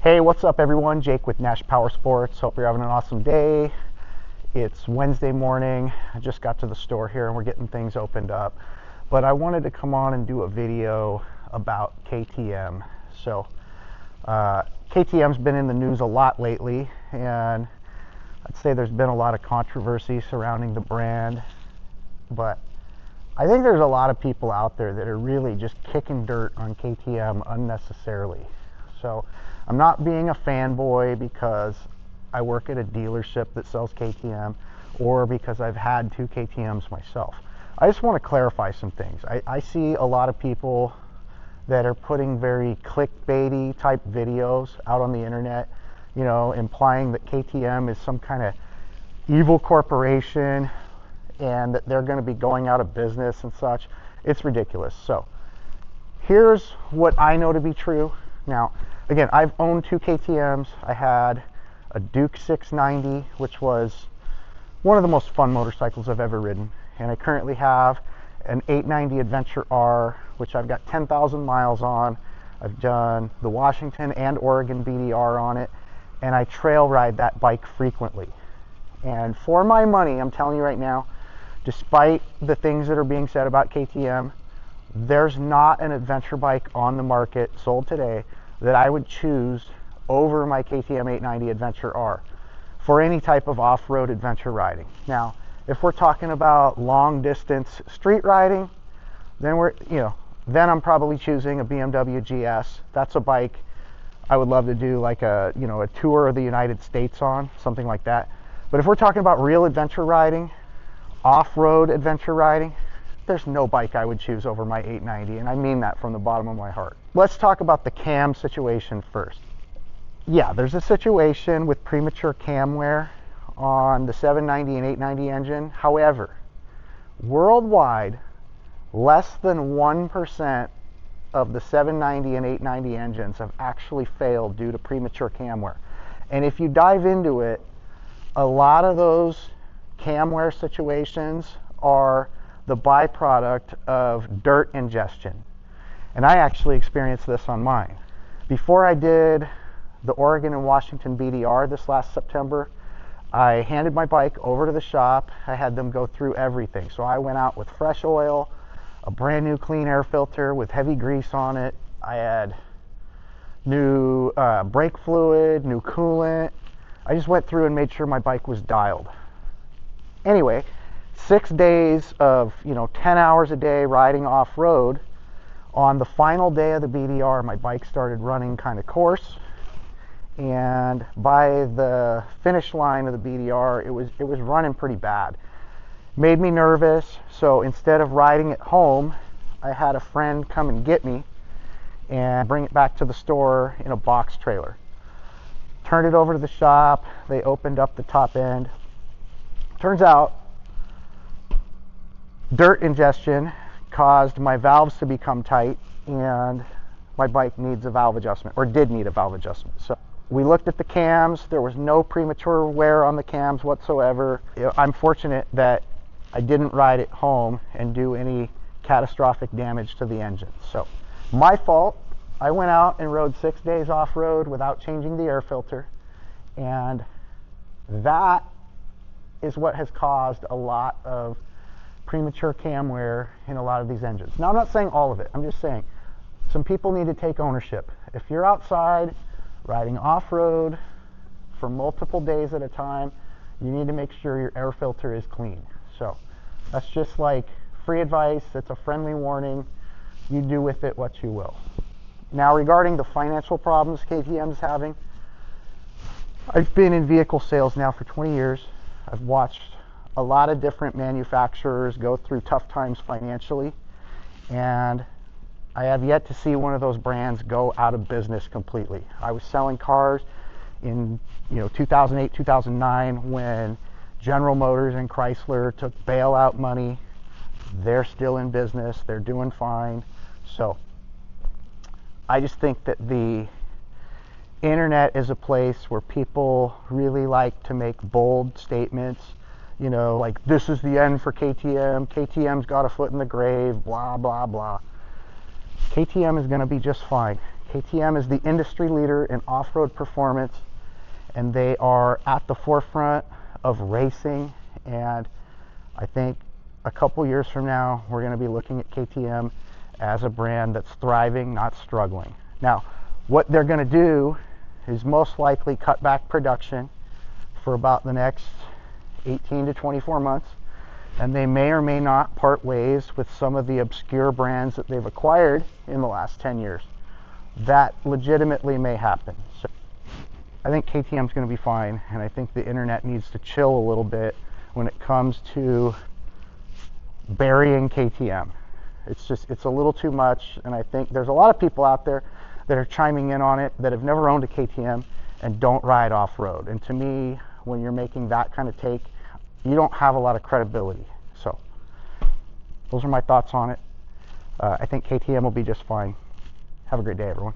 Hey, what's up everyone? Jake with Nash Power Sports. Hope you're having an awesome day. It's Wednesday morning. I just got to the store here and we're getting things opened up. But I wanted to come on and do a video about KTM. So KTM's been in the news a lot lately, and I'd say there's been a lot of controversy surrounding the brand. But I think there's a lot of people out there that are really just kicking dirt on KTM unnecessarily. So I'm not being a fanboy because I work at a dealership that sells KTM or because I've had two KTMs myself. I just want to clarify some things. I see a lot of people that are putting very clickbaity type videos out on the internet, you know, implying that KTM is some kind of evil corporation and that they're going to be going out of business and such. It's ridiculous. So here's what I know to be true. Now, again, I've owned two KTMs. I had a Duke 690, which was one of the most fun motorcycles I've ever ridden. And I currently have an 890 Adventure R, which I've got 10,000 miles on. I've done the Washington and Oregon BDR on it, and I trail ride that bike frequently. And for my money, I'm telling you right now, despite the things that are being said about KTM, there's not an adventure bike on the market sold today that I would choose over my KTM 890 Adventure R for any type of off-road adventure riding. Now, if we're talking about long distance street riding, then then I'm probably choosing a BMW GS. That's a bike I would love to do like a tour of the United States on, something like that. But if we're talking about real adventure riding, off-road adventure riding, there's no bike I would choose over my 890, and I mean that from the bottom of my heart. Let's talk about the cam situation first. Yeah, there's a situation with premature cam wear on the 790 and 890 engine. However, worldwide, less than 1% of the 790 and 890 engines have actually failed due to premature cam wear. And if you dive into it, a lot of those cam wear situations are the byproduct of dirt ingestion. And I actually experienced this on mine. Before I did the Oregon and Washington BDR this last September, I handed my bike over to the shop. I had them go through everything. So I went out with fresh oil, a brand new clean air filter with heavy grease on it. I had new brake fluid, new coolant. I just went through and made sure my bike was dialed. Anyway, 6 days of 10 hours a day riding off-road. On the final day of the BDR, my bike started running kind of coarse, and by the finish line of the BDR, it was running pretty bad. Made me nervous, so instead of riding it home, I had a friend come and get me and bring it back to the store in a box trailer. Turned it over to the shop. They opened up the top end. Turns out dirt ingestion caused my valves to become tight, and my bike needs a valve adjustment, or did need a valve adjustment. So we looked at the cams. There was no premature wear on the cams whatsoever. I'm fortunate that I didn't ride it home and do any catastrophic damage to the engine. So my fault. I went out and rode 6 days off-road without changing the air filter, and that is what has caused a lot of premature cam wear in a lot of these engines. Now, I'm not saying all of it. I'm just saying some people need to take ownership. If you're outside riding off-road for multiple days at a time, you need to make sure your air filter is clean. So that's just like free advice. It's a friendly warning. You do with it what you will. Now, regarding the financial problems KTM is having, I've been in vehicle sales now for 20 years. I've watched a lot of different manufacturers go through tough times financially, and I have yet to see one of those brands go out of business completely. I was selling cars in 2008, 2009 when General Motors and Chrysler took bailout money. They're still in business. They're doing fine. So I just think that the internet is a place where people really like to make bold statements, like this is the end for KTM, KTM's got a foot in the grave, blah, blah, blah. KTM is going to be just fine. KTM is the industry leader in off-road performance, and they are at the forefront of racing. And I think a couple years from now, we're going to be looking at KTM as a brand that's thriving, not struggling. Now, what they're going to do is most likely cut back production for about the next 18 to 24 months, and they may or may not part ways with some of the obscure brands that they've acquired in the last 10 years. That legitimately may happen. So I think KTM is going to be fine, and I think the internet needs to chill a little bit when it comes to burying KTM. It's a little too much, and I think there's a lot of people out there that are chiming in on it that have never owned a KTM and don't ride off-road. And to me, when you're making that kind of take, you don't have a lot of credibility. So those are my thoughts on it. I think KTM will be just fine. Have a great day, everyone.